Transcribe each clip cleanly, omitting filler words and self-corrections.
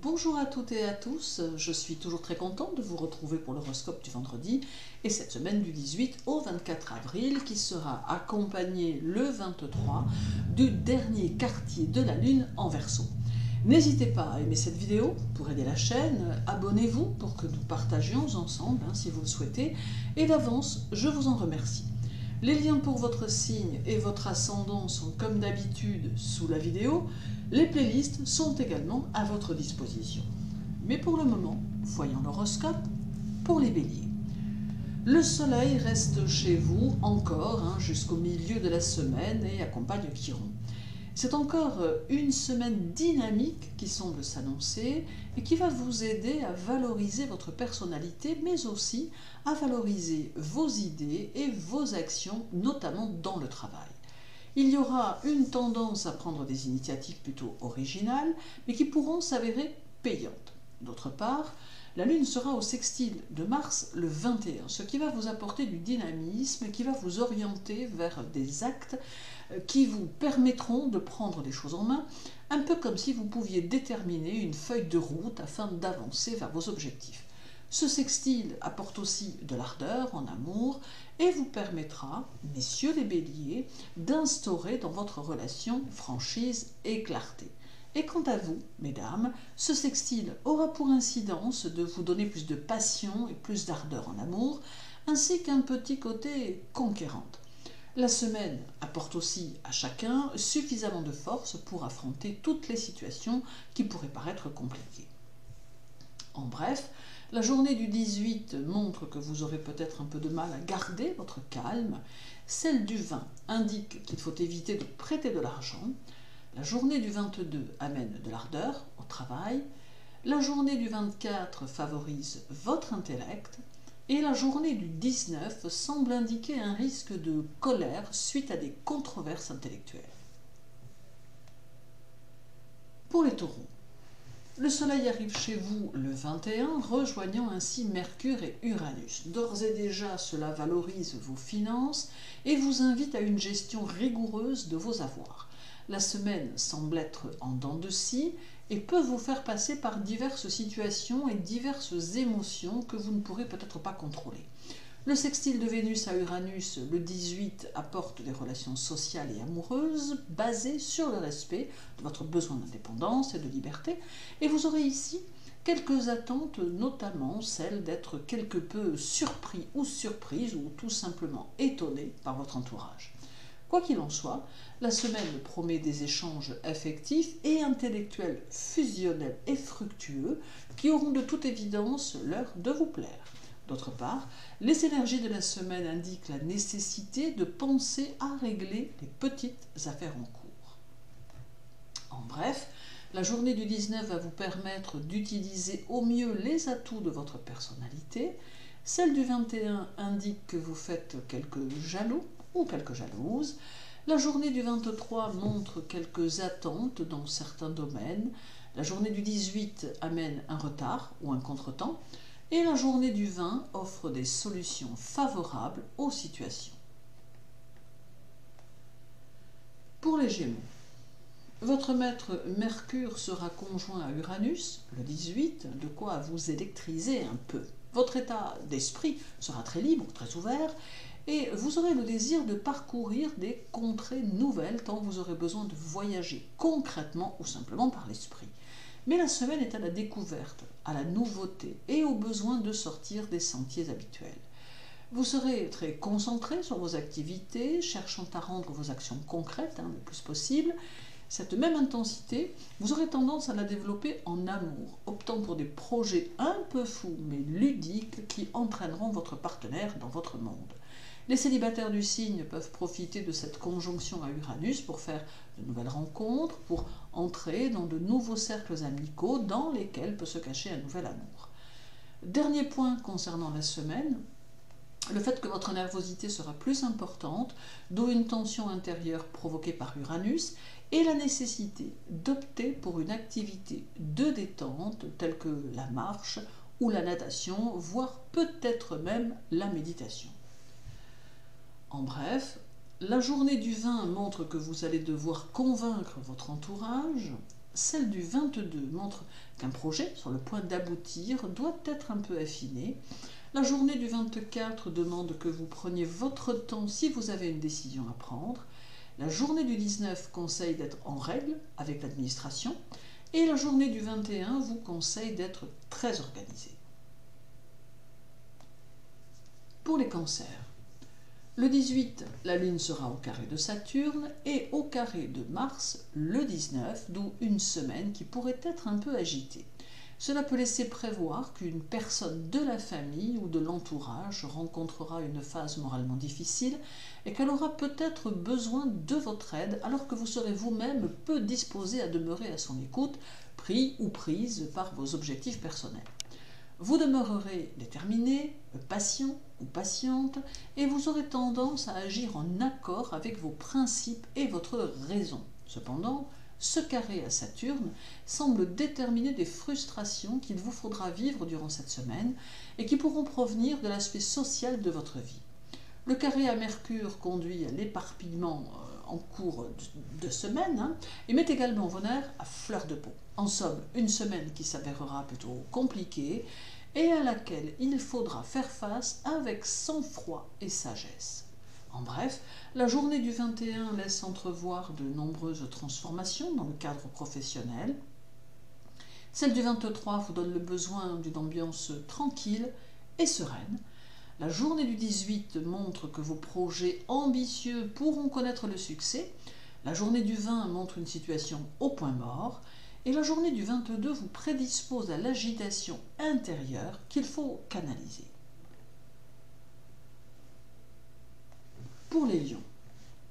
Bonjour à toutes et à tous, je suis toujours très contente de vous retrouver pour l'horoscope du vendredi et cette semaine du 18 au 24 avril qui sera accompagné le 23 du dernier quartier de la Lune en Verseau. N'hésitez pas à aimer cette vidéo pour aider la chaîne, abonnez-vous pour que nous partagions ensemble si vous le souhaitez et d'avance je vous en remercie. Les liens pour votre signe et votre ascendant sont comme d'habitude sous la vidéo. Les playlists sont également à votre disposition. Mais pour le moment, voyons l'horoscope pour les béliers. Le soleil reste chez vous encore jusqu'au milieu de la semaine et accompagne Chiron. C'est encore une semaine dynamique qui semble s'annoncer et qui va vous aider à valoriser votre personnalité, mais aussi à valoriser vos idées et vos actions, notamment dans le travail. Il y aura une tendance à prendre des initiatives plutôt originales, mais qui pourront s'avérer payantes. D'autre part, la Lune sera au sextile de Mars le 21, ce qui va vous apporter du dynamisme et qui va vous orienter vers des actes qui vous permettront de prendre les choses en main, un peu comme si vous pouviez déterminer une feuille de route afin d'avancer vers vos objectifs. Ce sextile apporte aussi de l'ardeur en amour et vous permettra, messieurs les béliers, d'instaurer dans votre relation franchise et clarté. Et quant à vous, mesdames, ce sextile aura pour incidence de vous donner plus de passion et plus d'ardeur en amour, ainsi qu'un petit côté conquérante. La semaine apporte aussi à chacun suffisamment de force pour affronter toutes les situations qui pourraient paraître compliquées. En bref, la journée du 18 montre que vous aurez peut-être un peu de mal à garder votre calme. Celle du 20 indique qu'il faut éviter de prêter de l'argent. La journée du 22 amène de l'ardeur au travail. La journée du 24 favorise votre intellect. Et la journée du 19 semble indiquer un risque de colère suite à des controverses intellectuelles. Pour les taureaux, le soleil arrive chez vous le 21, rejoignant ainsi Mercure et Uranus. D'ores et déjà, cela valorise vos finances et vous invite à une gestion rigoureuse de vos avoirs. La semaine semble être en dents de scie et peut vous faire passer par diverses situations et diverses émotions que vous ne pourrez peut-être pas contrôler. Le sextile de Vénus à Uranus, le 18, apporte des relations sociales et amoureuses basées sur le respect de votre besoin d'indépendance et de liberté, et vous aurez ici quelques attentes, notamment celle d'être quelque peu surpris ou surprise ou tout simplement étonné par votre entourage. Quoi qu'il en soit, la semaine promet des échanges affectifs et intellectuels fusionnels et fructueux qui auront de toute évidence l'heure de vous plaire. D'autre part, les énergies de la semaine indiquent la nécessité de penser à régler les petites affaires en cours. En bref, la journée du 19 va vous permettre d'utiliser au mieux les atouts de votre personnalité. Celle du 21 indique que vous faites quelques jaloux ou quelques jalouses. La journée du 23 montre quelques attentes dans certains domaines. La journée du 18 amène un retard ou un contretemps. Et la journée du 20 offre des solutions favorables aux situations. Pour les Gémeaux, votre maître Mercure sera conjoint à Uranus, le 18, de quoi vous électriser un peu. Votre état d'esprit sera très libre, très ouvert, et vous aurez le désir de parcourir des contrées nouvelles tant vous aurez besoin de voyager concrètement ou simplement par l'esprit. Mais la semaine est à la découverte, à la nouveauté et au besoin de sortir des sentiers habituels. Vous serez très concentré sur vos activités, cherchant à rendre vos actions concrètes le plus possible. Cette même intensité, vous aurez tendance à la développer en amour, optant pour des projets un peu fous mais ludiques qui entraîneront votre partenaire dans votre monde. Les célibataires du signe peuvent profiter de cette conjonction à Uranus pour faire de nouvelles rencontres, pour entrer dans de nouveaux cercles amicaux dans lesquels peut se cacher un nouvel amour. Dernier point concernant la semaine, le fait que votre nervosité sera plus importante, d'où une tension intérieure provoquée par Uranus, et la nécessité d'opter pour une activité de détente telle que la marche ou la natation, voire peut-être même la méditation. En bref, la journée du 20 montre que vous allez devoir convaincre votre entourage, Celle du 22 montre qu'un projet sur le point d'aboutir doit être un peu affiné. La journée du 24 demande que vous preniez votre temps si vous avez une décision à prendre. La journée du 19 conseille d'être en règle avec l'administration. Et la journée du 21 vous conseille d'être très organisé. Pour les cancers, le 18, la Lune sera au carré de Saturne et au carré de Mars le 19, d'où une semaine qui pourrait être un peu agitée. Cela peut laisser prévoir qu'une personne de la famille ou de l'entourage rencontrera une phase moralement difficile et qu'elle aura peut-être besoin de votre aide alors que vous serez vous-même peu disposé à demeurer à son écoute, pris ou prise par vos objectifs personnels. Vous demeurerez déterminé, patient ou patiente et vous aurez tendance à agir en accord avec vos principes et votre raison. Cependant, ce carré à Saturne semble déterminer des frustrations qu'il vous faudra vivre durant cette semaine et qui pourront provenir de l'aspect social de votre vie. Le carré à Mercure conduit à l'éparpillement en cours de semaine et met également vos nerfs à fleur de peau. En somme, une semaine qui s'avérera plutôt compliquée et à laquelle il faudra faire face avec sang-froid et sagesse. En bref, la journée du 21 laisse entrevoir de nombreuses transformations dans le cadre professionnel. Celle du 23 vous donne le besoin d'une ambiance tranquille et sereine. La journée du 18 montre que vos projets ambitieux pourront connaître le succès. La journée du 20 montre une situation au point mort. Et la journée du 22 vous prédispose à l'agitation intérieure qu'il faut canaliser. Pour les lions,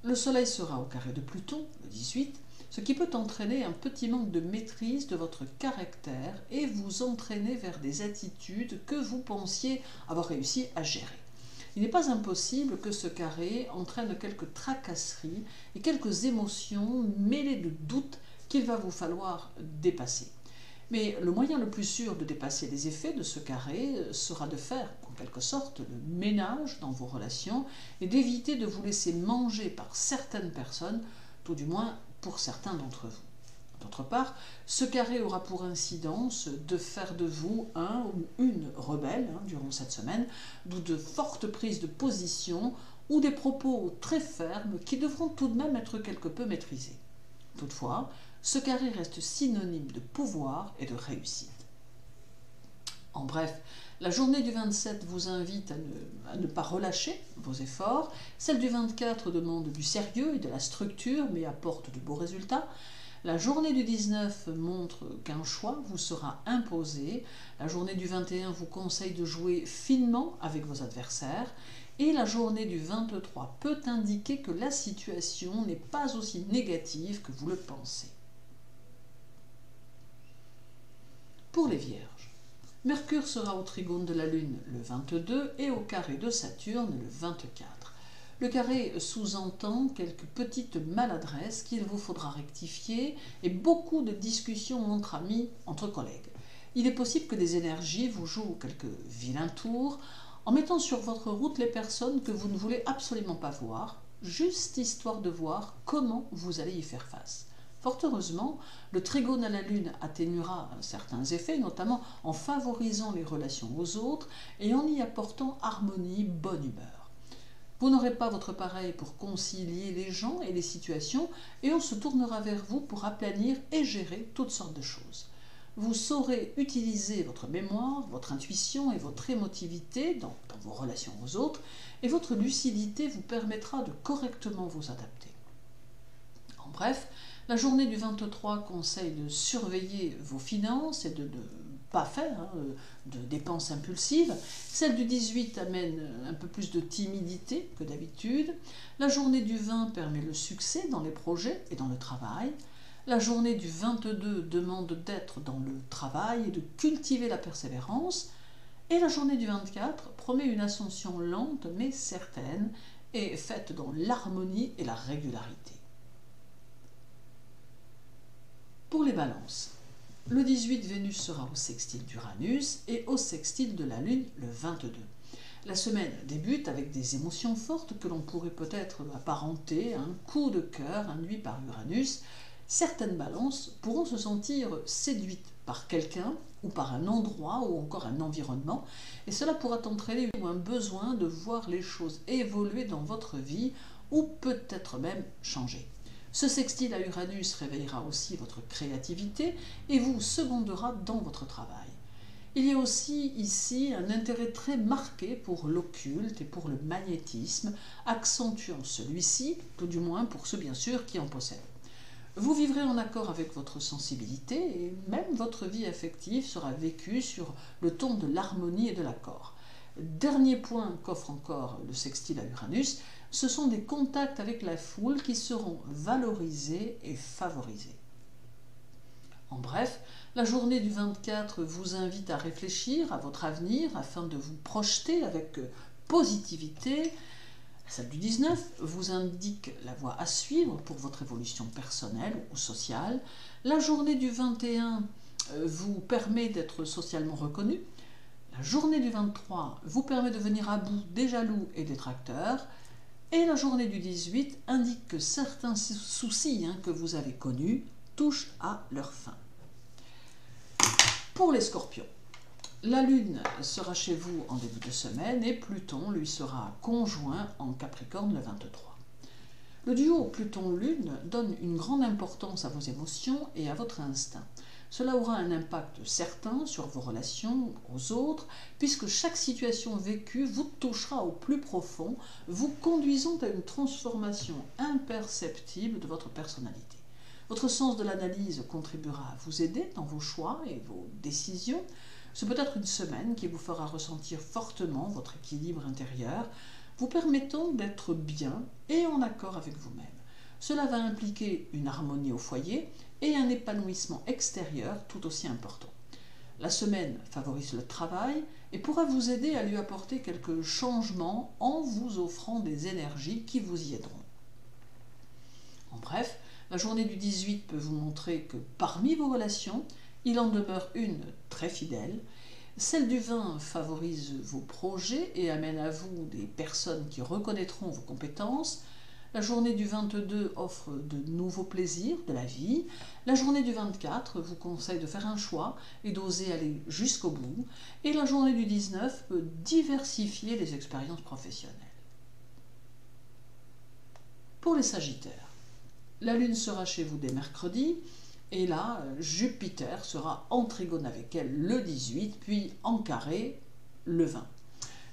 le soleil sera au carré de Pluton, le 18, ce qui peut entraîner un petit manque de maîtrise de votre caractère et vous entraîner vers des attitudes que vous pensiez avoir réussi à gérer. Il n'est pas impossible que ce carré entraîne quelques tracasseries et quelques émotions mêlées de doutes qu'il va vous falloir dépasser. Mais le moyen le plus sûr de dépasser les effets de ce carré sera de faire, en quelque sorte, le ménage dans vos relations et d'éviter de vous laisser manger par certaines personnes, tout du moins pour certains d'entre vous. D'autre part, ce carré aura pour incidence de faire de vous un ou une rebelle durant cette semaine, d'où de fortes prises de position ou des propos très fermes qui devront tout de même être quelque peu maîtrisés. Toutefois, ce carré reste synonyme de pouvoir et de réussite. En bref, la journée du 27 vous invite à ne pas relâcher vos efforts. Celle du 24 demande du sérieux et de la structure, mais apporte de beaux résultats. La journée du 19 montre qu'un choix vous sera imposé. La journée du 21 vous conseille de jouer finement avec vos adversaires. Et la journée du 23 peut indiquer que la situation n'est pas aussi négative que vous le pensez. Pour les Vierges, Mercure sera au trigone de la Lune le 22 et au carré de Saturne le 24. Le carré sous-entend quelques petites maladresses qu'il vous faudra rectifier et beaucoup de discussions entre amis, entre collègues. Il est possible que des énergies vous jouent quelques vilains tours en mettant sur votre route les personnes que vous ne voulez absolument pas voir, juste histoire de voir comment vous allez y faire face. Fort heureusement, le trigone à la Lune atténuera certains effets, notamment en favorisant les relations aux autres et en y apportant harmonie, bonne humeur. Vous n'aurez pas votre pareil pour concilier les gens et les situations et on se tournera vers vous pour aplanir et gérer toutes sortes de choses. Vous saurez utiliser votre mémoire, votre intuition et votre émotivité dans vos relations aux autres et votre lucidité vous permettra de correctement vous adapter. En bref, la journée du 23 conseille de surveiller vos finances et de ne pas faire de dépenses impulsives. Celle du 18 amène un peu plus de timidité que d'habitude. La journée du 20 permet le succès dans les projets et dans le travail. La journée du 22 demande d'être dans le travail et de cultiver la persévérance. Et la journée du 24 promet une ascension lente mais certaine et faite dans l'harmonie et la régularité. Pour les balances, le 18, Vénus sera au sextile d'Uranus et au sextile de la Lune le 22. La semaine débute avec des émotions fortes que l'on pourrait peut-être apparenter à un coup de cœur induit par Uranus. Certaines balances pourront se sentir séduites par quelqu'un ou par un endroit ou encore un environnement, et cela pourra entraîner un besoin de voir les choses évoluer dans votre vie ou peut-être même changer. Ce sextile à Uranus réveillera aussi votre créativité et vous secondera dans votre travail. Il y a aussi ici un intérêt très marqué pour l'occulte et pour le magnétisme, accentuant celui-ci, tout du moins pour ceux bien sûr qui en possèdent. Vous vivrez en accord avec votre sensibilité et même votre vie affective sera vécue sur le ton de l'harmonie et de l'accord. Dernier point qu'offre encore le sextile à Uranus, ce sont des contacts avec la foule qui seront valorisés et favorisés. En bref, la journée du 24 vous invite à réfléchir à votre avenir afin de vous projeter avec positivité. Celle du 19 vous indique la voie à suivre pour votre évolution personnelle ou sociale. La journée du 21 vous permet d'être socialement reconnu. La journée du 23 vous permet de venir à bout des jaloux et des détracteurs. Et la journée du 18 indique que certains soucis que vous avez connus touchent à leur fin. Pour les scorpions, la Lune sera chez vous en début de semaine et Pluton lui sera conjoint en Capricorne le 23. Le duo Pluton-Lune donne une grande importance à vos émotions et à votre instinct. Cela aura un impact certain sur vos relations aux autres, puisque chaque situation vécue vous touchera au plus profond, vous conduisant à une transformation imperceptible de votre personnalité. Votre sens de l'analyse contribuera à vous aider dans vos choix et vos décisions. C'est peut-être une semaine qui vous fera ressentir fortement votre équilibre intérieur, vous permettant d'être bien et en accord avec vous-même. Cela va impliquer une harmonie au foyer et un épanouissement extérieur tout aussi important. La semaine favorise le travail et pourra vous aider à lui apporter quelques changements en vous offrant des énergies qui vous y aideront. En bref, la journée du 18 peut vous montrer que parmi vos relations, il en demeure une très fidèle. Celle du 20 favorise vos projets et amène à vous des personnes qui reconnaîtront vos compétences. La journée du 22 offre de nouveaux plaisirs de la vie. La journée du 24 vous conseille de faire un choix et d'oser aller jusqu'au bout. Et la journée du 19 peut diversifier les expériences professionnelles. Pour les Sagittaires, la Lune sera chez vous dès mercredi. Et là, Jupiter sera en trigone avec elle le 18, puis en carré le 20.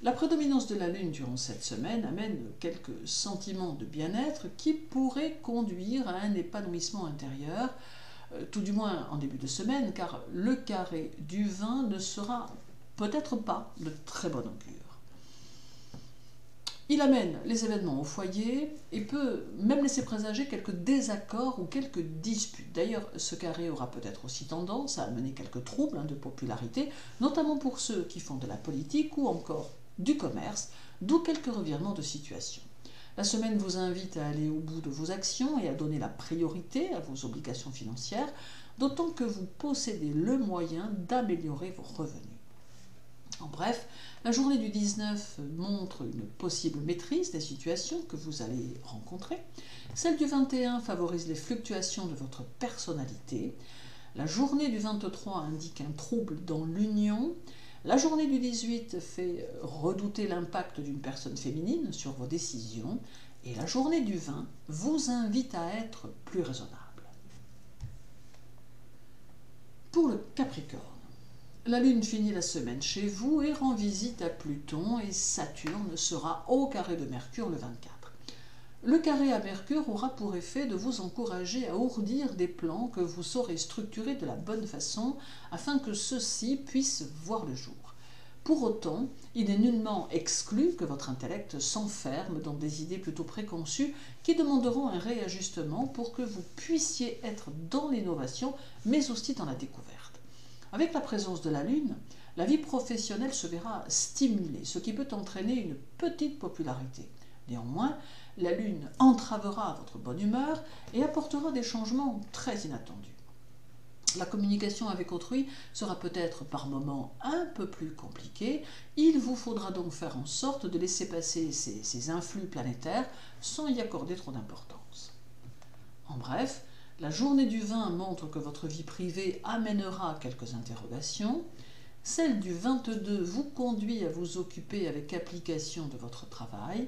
La prédominance de la Lune durant cette semaine amène quelques sentiments de bien-être qui pourraient conduire à un épanouissement intérieur, tout du moins en début de semaine, car le carré du 20 ne sera peut-être pas de très bon augure. Il amène les événements au foyer et peut même laisser présager quelques désaccords ou quelques disputes. D'ailleurs, ce carré aura peut-être aussi tendance à amener quelques troubles de popularité, notamment pour ceux qui font de la politique ou encore du commerce, d'où quelques revirements de situation. La semaine vous invite à aller au bout de vos actions et à donner la priorité à vos obligations financières, d'autant que vous possédez le moyen d'améliorer vos revenus. En bref, la journée du 19 montre une possible maîtrise des situations que vous allez rencontrer. Celle du 21 favorise les fluctuations de votre personnalité. La journée du 23 indique un trouble dans l'union. La journée du 18 fait redouter l'impact d'une personne féminine sur vos décisions. Et la journée du 20 vous invite à être plus raisonnable. Pour le Capricorne, la Lune finit la semaine chez vous et rend visite à Pluton et Saturne sera au carré de Mercure le 24. Le carré à Mercure aura pour effet de vous encourager à ourdir des plans que vous saurez structurer de la bonne façon afin que ceux-ci puissent voir le jour. Pour autant, il n'est nullement exclu que votre intellect s'enferme dans des idées plutôt préconçues qui demanderont un réajustement pour que vous puissiez être dans l'innovation mais aussi dans la découverte. Avec la présence de la Lune, la vie professionnelle se verra stimulée, ce qui peut entraîner une petite popularité. Néanmoins, la Lune entravera votre bonne humeur et apportera des changements très inattendus. La communication avec autrui sera peut-être par moments un peu plus compliquée. Il vous faudra donc faire en sorte de laisser passer ces influx planétaires sans y accorder trop d'importance. En bref, La journée du 20 montre que votre vie privée amènera quelques interrogations. Celle du 22 vous conduit à vous occuper avec application de votre travail.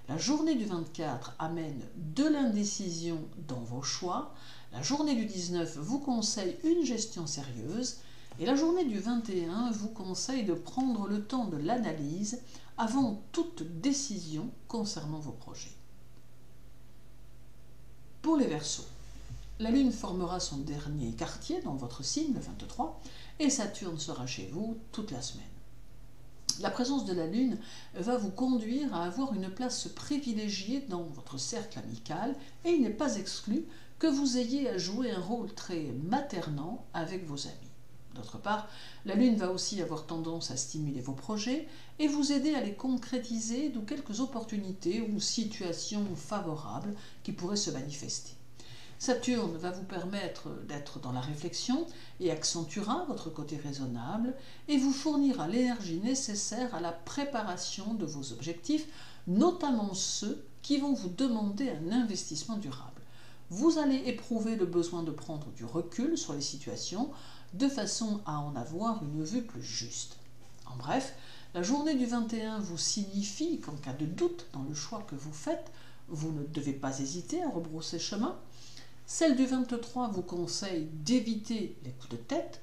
La journée du 24 amène de l'indécision dans vos choix. La journée du 19 vous conseille une gestion sérieuse. Et la journée du 21 vous conseille de prendre le temps de l'analyse avant toute décision concernant vos projets. Pour les Verseaux, la Lune formera son dernier quartier dans votre signe, le 23, et Saturne sera chez vous toute la semaine. La présence de la Lune va vous conduire à avoir une place privilégiée dans votre cercle amical et il n'est pas exclu que vous ayez à jouer un rôle très maternant avec vos amis. D'autre part, la Lune va aussi avoir tendance à stimuler vos projets et vous aider à les concrétiser, d'où quelques opportunités ou situations favorables qui pourraient se manifester. Saturne va vous permettre d'être dans la réflexion et accentuera votre côté raisonnable et vous fournira l'énergie nécessaire à la préparation de vos objectifs, notamment ceux qui vont vous demander un investissement durable. Vous allez éprouver le besoin de prendre du recul sur les situations de façon à en avoir une vue plus juste. En bref, la journée du 21 vous signifie qu'en cas de doute dans le choix que vous faites, vous ne devez pas hésiter à rebrousser chemin. Celle du 23 vous conseille d'éviter les coups de tête.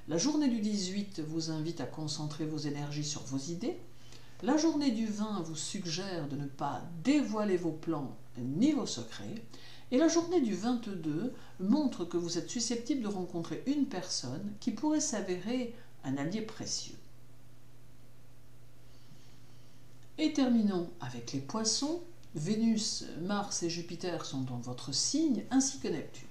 La journée du 18 vous invite à concentrer vos énergies sur vos idées. La journée du 20 vous suggère de ne pas dévoiler vos plans ni vos secrets. Et la journée du 22 montre que vous êtes susceptible de rencontrer une personne qui pourrait s'avérer un allié précieux. Et terminons avec les Poissons. Vénus, Mars et Jupiter sont dans votre signe, ainsi que Neptune.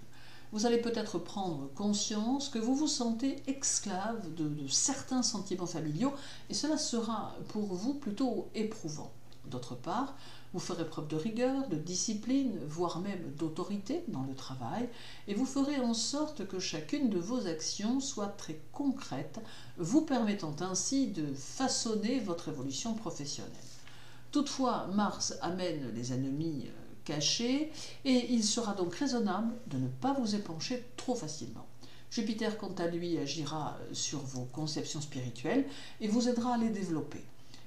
Vous allez peut-être prendre conscience que vous vous sentez esclave de certains sentiments familiaux, et cela sera pour vous plutôt éprouvant. D'autre part, vous ferez preuve de rigueur, de discipline, voire même d'autorité dans le travail, et vous ferez en sorte que chacune de vos actions soit très concrète, vous permettant ainsi de façonner votre évolution professionnelle. Toutefois, Mars amène les ennemis cachés et il sera donc raisonnable de ne pas vous épancher trop facilement. Jupiter, quant à lui, agira sur vos conceptions spirituelles et vous aidera à les développer.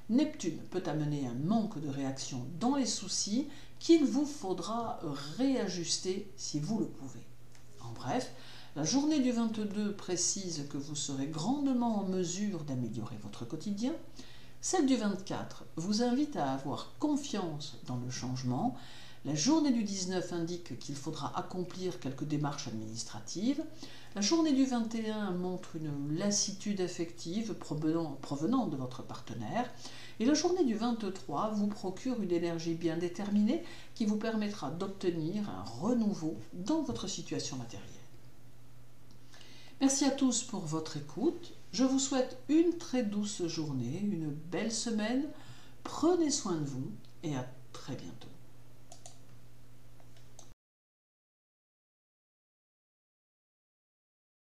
Neptune peut amener un manque de réaction dans les soucis qu'il vous faudra réajuster si vous le pouvez. En bref, la journée du 22 précise que vous serez grandement en mesure d'améliorer votre quotidien. Celle du 24 vous invite à avoir confiance dans le changement. La journée du 19 indique qu'il faudra accomplir quelques démarches administratives. La journée du 21 montre une lassitude affective provenant de votre partenaire. Et la journée du 23 vous procure une énergie bien déterminée qui vous permettra d'obtenir un renouveau dans votre situation matérielle. Merci à tous pour votre écoute. Je vous souhaite une très douce journée, une belle semaine. Prenez soin de vous et à très bientôt.